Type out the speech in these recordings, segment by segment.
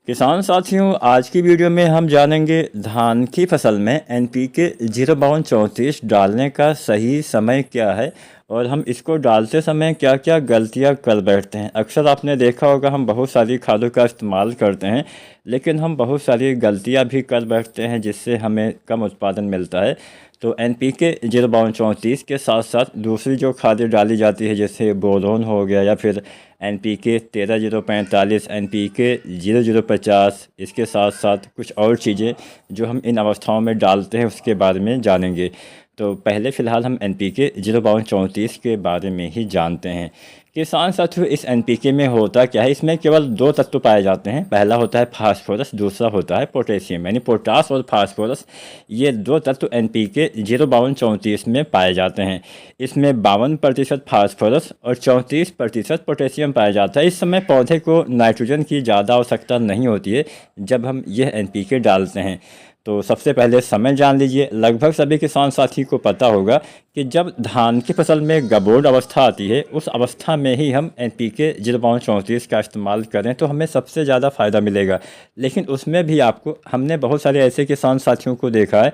किसान साथियों, आज की वीडियो में हम जानेंगे धान की फसल में एनपीके 05234 डालने का सही समय क्या है और हम इसको डालते समय क्या क्या गलतियां कर बैठते हैं। अक्सर आपने देखा होगा हम बहुत सारी खादों का इस्तेमाल करते हैं, लेकिन हम बहुत सारी गलतियां भी कर बैठते हैं जिससे हमें कम उत्पादन मिलता है। तो एनपीके 05234 के साथ साथ दूसरी जो खादें डाली जाती है जैसे बोरोन हो गया या फिर एनपीके 13045, एनपीके 0050, इसके साथ साथ कुछ और चीज़ें जो हम इन अवस्थाओं में डालते हैं उसके बारे में जानेंगे। तो पहले फ़िलहाल हम एनपीके 05234 के बारे में ही जानते हैं। किसान साथियों, इस एनपीके में होता क्या है, इसमें केवल दो तत्व पाए जाते हैं। पहला होता है फास्फोरस, दूसरा होता है पोटेशियम, यानी पोटास और फास्फोरस। ये दो तत्व एनपीके 05234 में पाए जाते हैं। इसमें 52% फास्फोरस और 34% पोटेशियम पाया जाता है। इस समय पौधे को नाइट्रोजन की ज़्यादा आवश्यकता नहीं होती है जब हम यह एनपीके डालते हैं। तो सबसे पहले समय जान लीजिए। लगभग सभी किसान साथी को पता होगा कि जब धान की फसल में गबोड़ अवस्था आती है उस अवस्था में ही हम एनपीके 05234 का इस्तेमाल करें तो हमें सबसे ज़्यादा फ़ायदा मिलेगा। लेकिन उसमें भी हमने बहुत सारे ऐसे किसान साथियों को देखा है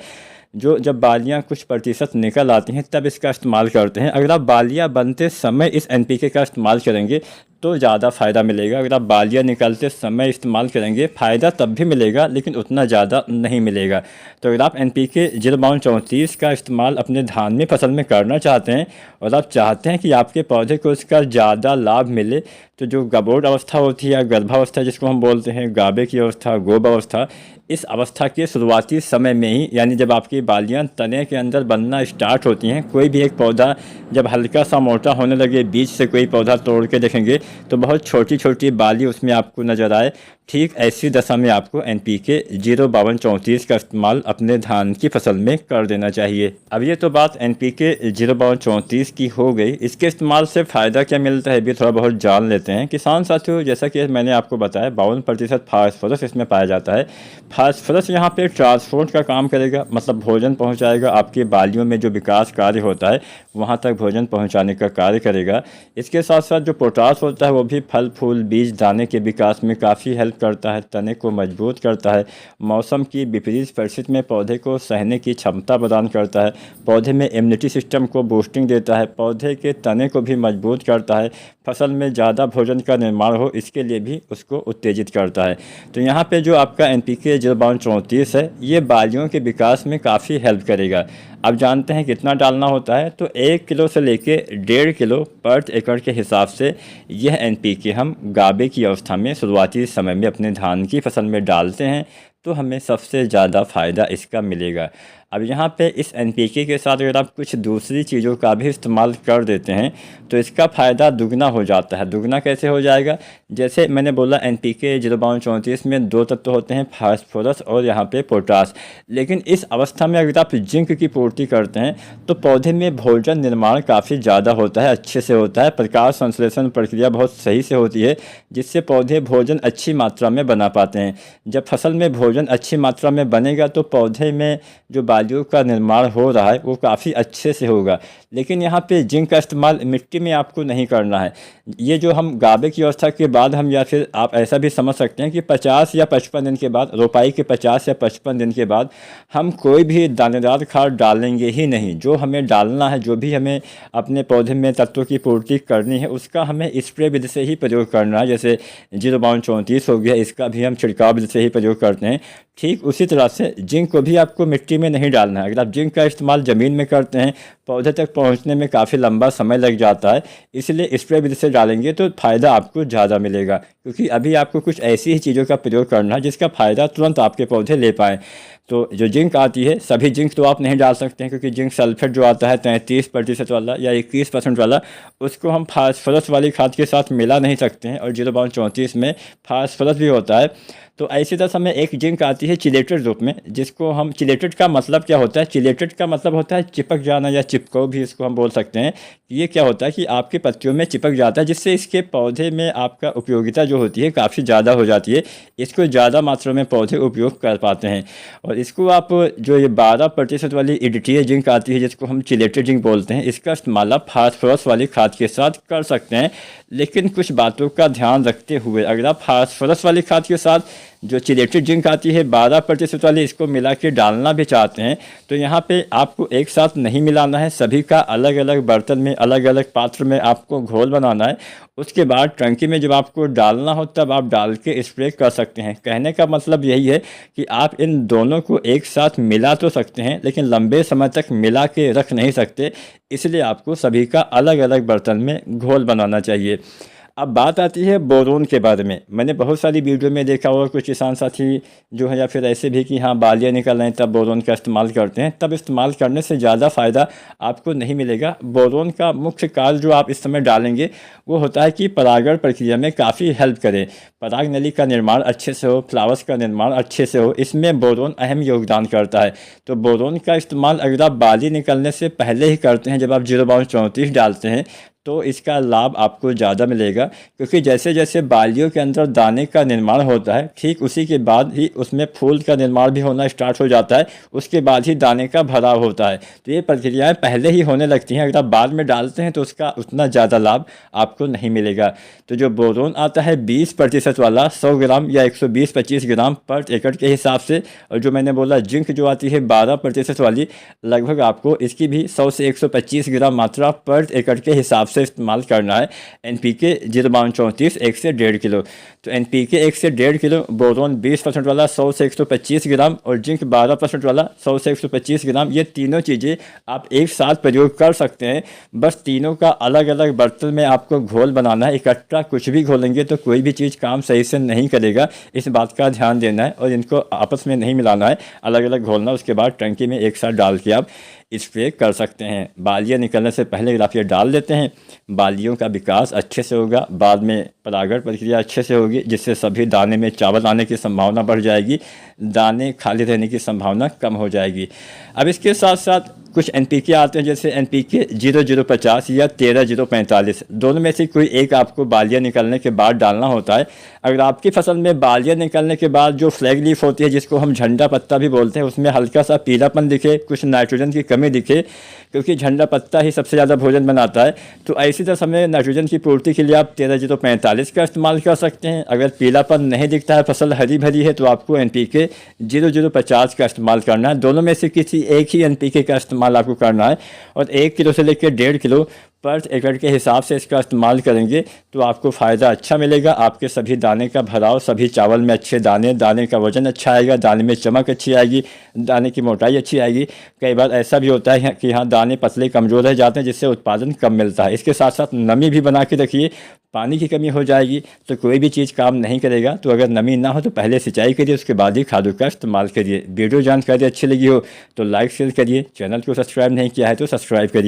जो जब बालियां कुछ प्रतिशत निकल आती हैं तब इसका इस्तेमाल करते हैं। अगर आप बालियां बनते समय इस एनपीके का इस्तेमाल करेंगे तो ज़्यादा फ़ायदा मिलेगा। अगर आप बालियां निकलते समय इस्तेमाल करेंगे फ़ायदा तब भी मिलेगा लेकिन उतना ज़्यादा नहीं मिलेगा। तो अगर आप एनपीके 05234 का इस्तेमाल अपने धान में फसल में करना चाहते हैं और आप चाहते हैं कि आपके पौधे को इसका ज़्यादा लाभ मिले, तो जो गबोड़ अवस्था होती है या गर्भावस्था जिसको हम बोलते हैं, गाबे की अवस्था, गोब अवस्था, इस अवस्था के शुरुआती समय में ही, यानी जब आपकी बालियां तने के अंदर बनना स्टार्ट होती हैं, कोई भी एक पौधा जब हल्का सा मोटा होने लगे, बीज से कोई पौधा तोड़ के देखेंगे तो बहुत छोटी छोटी बाली उसमें आपको नज़र आए, ठीक ऐसी दशा में आपको एनपीके 05234 का इस्तेमाल अपने धान की फसल में कर देना चाहिए। अब ये तो बात एनपीके 05234 की हो गई। इसके इस्तेमाल से फ़ायदा क्या मिलता है भी थोड़ा बहुत जान लेते हैं। किसान साथियों, जैसा कि मैंने आपको बताया 52% फास्फोरस इसमें पाया जाता है। फास्फोरस यहाँ पे ट्रांसपोर्ट का काम करेगा, मतलब भोजन पहुँचाएगा, आपकी बालियों में जो विकास कार्य होता है वहाँ तक भोजन पहुँचाने का कार्य करेगा। इसके साथ साथ जो पोटास होता है वो भी फल फूल बीज दाने के विकास में काफ़ी हेल्प करता है, तने को मजबूत करता है, मौसम की विपरीत परिस्थिति में पौधे को सहने की क्षमता प्रदान करता है, पौधे में इम्यूनिटी सिस्टम को बूस्टिंग देता है, पौधे के तने को भी मजबूत करता है, फसल में ज़्यादा भोजन का निर्माण हो इसके लिए भी उसको उत्तेजित करता है। तो यहाँ पे जो आपका एनपीके 05234 है ये बालियों के विकास में काफ़ी हेल्प करेगा। अब जानते हैं कितना डालना होता है। तो 1 किलो से लेके 1.5 किलो पर एकड़ के हिसाब से यह एनपीके हम गाबे की अवस्था में शुरुआती समय में अपने धान की फसल में डालते हैं तो हमें सबसे ज़्यादा फ़ायदा इसका मिलेगा। अब यहाँ पे इस एनपीके के साथ अगर आप कुछ दूसरी चीज़ों का भी इस्तेमाल कर देते हैं तो इसका फ़ायदा दुगना हो जाता है। दुगना कैसे हो जाएगा? जैसे मैंने बोला एनपीके 05234 में दो तत्व होते हैं, फास्फोरस और यहाँ पे पोटास। लेकिन इस अवस्था में अगर आप जिंक की पूर्ति करते हैं तो पौधे में भोजन निर्माण काफ़ी ज़्यादा होता है, अच्छे से होता है, प्रकाश संश्लेषण प्रक्रिया बहुत सही से होती है जिससे पौधे भोजन अच्छी मात्रा में बना पाते हैं। जब फसल में भोजन अच्छी मात्रा में बनेगा तो पौधे में जो बालियों का निर्माण हो रहा है वो काफ़ी अच्छे से होगा। लेकिन यहाँ पे जिंक का इस्तेमाल मिट्टी में आपको नहीं करना है। ये जो हम गाबे की अवस्था के बाद हम, या फिर आप ऐसा भी समझ सकते हैं कि 50 या 55 दिन के बाद, रोपाई के 50 या 55 दिन के बाद हम कोई भी दानेदार खाद डालेंगे ही नहीं। जो हमें डालना है, जो भी हमें अपने पौधे में तत्वों की पूर्ति करनी है उसका हमें स्प्रे विधि से ही प्रयोग करना है। जैसे 05234 हो गया, इसका भी हम छिड़काव विधि से ही प्रयोग करते हैं। ठीक उसी तरह से जिंक को भी आपको मिट्टी में नहीं डालना है। अगर आप जिंक का इस्तेमाल ज़मीन में करते हैं पौधे तक पहुंचने में काफ़ी लंबा समय लग जाता है, इसलिए स्प्रे विधि से डालेंगे तो फ़ायदा आपको ज़्यादा मिलेगा, क्योंकि अभी आपको कुछ ऐसी ही चीज़ों का प्रयोग करना है जिसका फ़ायदा तुरंत आपके पौधे ले पाएँ। तो जो जिंक आती है, सभी जिंक तो आप नहीं डाल सकते हैं क्योंकि जिंक सल्फेट जो आता है 33% वाला या 21% वाला, उसको हम फास्फोरस वाली खाद के साथ मिला नहीं सकते हैं और 05234 में फास्फोरस भी होता है। तो ऐसी तरह में एक जिंक आती है चिलेटेड रूप में, जिसको हम, चिलेटेड का मतलब क्या होता है? चिलेटेड का मतलब होता है चिपक जाना या चिपको भी इसको हम बोल सकते हैं। ये क्या होता है कि आपकी पत्तियों में चिपक जाता है जिससे इसके पौधे में आपका उपयोगिता जो होती है काफ़ी ज़्यादा हो जाती है। इसको ज़्यादा मात्रा में पौधे उपयोग कर पाते हैं। और इसको आप, जो ये 12% वाली EDTA जिंक आती है जिसको हम चिलेटेड जिंक बोलते हैं, इसका इस्तेमाल आप फास्फोरस वाली खाद के साथ कर सकते हैं। लेकिन कुछ बातों का ध्यान रखते हुए, अगर आप फास्फोरस वाली खाद के साथ जो चिलेटेड जिंक आती है 12% वाली, इसको मिला के डालना भी चाहते हैं तो यहाँ पे आपको एक साथ नहीं मिलाना है, सभी का अलग अलग बर्तन में अलग अलग पात्र में आपको घोल बनाना है। उसके बाद टंकी में जब आपको डालना हो तब आप डाल के स्प्रे कर सकते हैं। कहने का मतलब यही है कि आप इन दोनों को एक साथ मिला तो सकते हैं लेकिन लंबे समय तक मिला के रख नहीं सकते, इसलिए आपको सभी का अलग अलग बर्तन में घोल बनाना चाहिए। अब बात आती है बोरोन के बारे में। मैंने बहुत सारी वीडियो में देखा और कुछ किसान साथी जो है या फिर ऐसे भी कि हाँ बालियाँ निकल रहे हैं तब बोरोन का इस्तेमाल करते हैं, तब इस्तेमाल करने से ज़्यादा फ़ायदा आपको नहीं मिलेगा। बोरोन का मुख्य कार्य जो आप इस समय डालेंगे वो होता है कि परागण प्रक्रिया में काफ़ी हेल्प करें, पराग नली का निर्माण अच्छे से हो, फ्लावर्स का निर्माण अच्छे से हो, इसमें बोरोन अहम योगदान करता है। तो बोरोन का इस्तेमाल अगर आप बाली निकलने से पहले ही करते हैं, जब आप 0.34 डालते हैं तो इसका लाभ आपको ज़्यादा मिलेगा, क्योंकि जैसे जैसे बालियों के अंदर दाने का निर्माण होता है ठीक उसी के बाद ही उसमें फूल का निर्माण भी होना स्टार्ट हो जाता है, उसके बाद ही दाने का भराव होता है। तो ये प्रक्रियाएं पहले ही होने लगती हैं, अगर आप बाद में डालते हैं तो उसका उतना ज़्यादा लाभ आपको नहीं मिलेगा। तो जो बोरोन आता है 20% वाला 100 ग्राम या 120-25 ग्राम पर एकड़ के हिसाब से, और जो मैंने बोला जिंक जो आती है 12% वाली, लगभग आपको इसकी भी 100 से 125 ग्राम मात्रा पर एकड़ के हिसाब से इस्तेमाल करना है। NPK 0.34 1 से 1.5 किलो, तो NPK 1 से 1.5 किलो, बोरोन 20% वाला 100 से 125 ग्राम और जिंक 12% वाला 100 से 125 ग्राम, ये तीनों चीज़ें आप एक साथ प्रयोग कर सकते हैं। बस तीनों का अलग अलग बर्तन में आपको घोल बनाना है। इकट्ठा कुछ भी घोलेंगे तो कोई भी चीज़ काम सही से नहीं करेगा, इस बात का ध्यान देना है और इनको आपस में नहीं मिलाना है, अलग अलग घोलना। उसके बाद टंकी में एक साथ डाल के आप स्प्रे कर सकते हैं। बालियाँ निकलने से पहले अगर आप ये डाल देते हैं, बालियों का विकास अच्छे से होगा, बाद में परागण प्रक्रिया अच्छे से होगी, जिससे सभी दाने में चावल आने की संभावना बढ़ जाएगी, दाने खाली रहने की संभावना कम हो जाएगी। अब इसके साथ साथ कुछ NPK आते हैं, जैसे NPK 0050 या 13045, दोनों में से कोई एक आपको बालियाँ निकलने के बाद डालना होता है। अगर आपकी फसल में बालियाँ निकलने के बाद जो फ्लैग लीफ होती है, जिसको हम झंडा पत्ता भी बोलते हैं, उसमें हल्का सा पीलापन दिखे, कुछ नाइट्रोजन की कमी दिखे, क्योंकि झंडा पत्ता ही सबसे ज़्यादा भोजन बनाता है, तो ऐसी तरह समय नाइट्रोजन की पूर्ति के लिए आप 13045 का इस्तेमाल कर सकते हैं। अगर पीलापन नहीं दिखता है, फसल हरी भरी है, तो आपको NPK 0050 का इस्तेमाल करना है। दोनों में से किसी एक ही NPK का इस्तेमाल आपको करना है और 1 किलो से लेकर 1.5 किलो पर एकड़ के हिसाब से इसका इस्तेमाल करेंगे तो आपको फ़ायदा अच्छा मिलेगा। आपके सभी दाने का भराव, सभी चावल में अच्छे दाने, दाने का वजन अच्छा आएगा, दाने में चमक अच्छी आएगी, दाने की मोटाई अच्छी आएगी। कई बार ऐसा भी होता है कि हाँ दाने पतले कमज़ोर रह जाते हैं, जिससे उत्पादन कम मिलता है। इसके साथ साथ नमी भी बना के रखिए, पानी की कमी हो जाएगी तो कोई भी चीज़ काम नहीं करेगा। तो अगर नमी ना हो तो पहले सिंचाई करिए, उसके बाद ही खादों का इस्तेमाल करिए। वीडियो जानकारी अच्छी लगी हो तो लाइक शेयर करिए, चैनल को सब्सक्राइब नहीं किया है तो सब्सक्राइब करिए।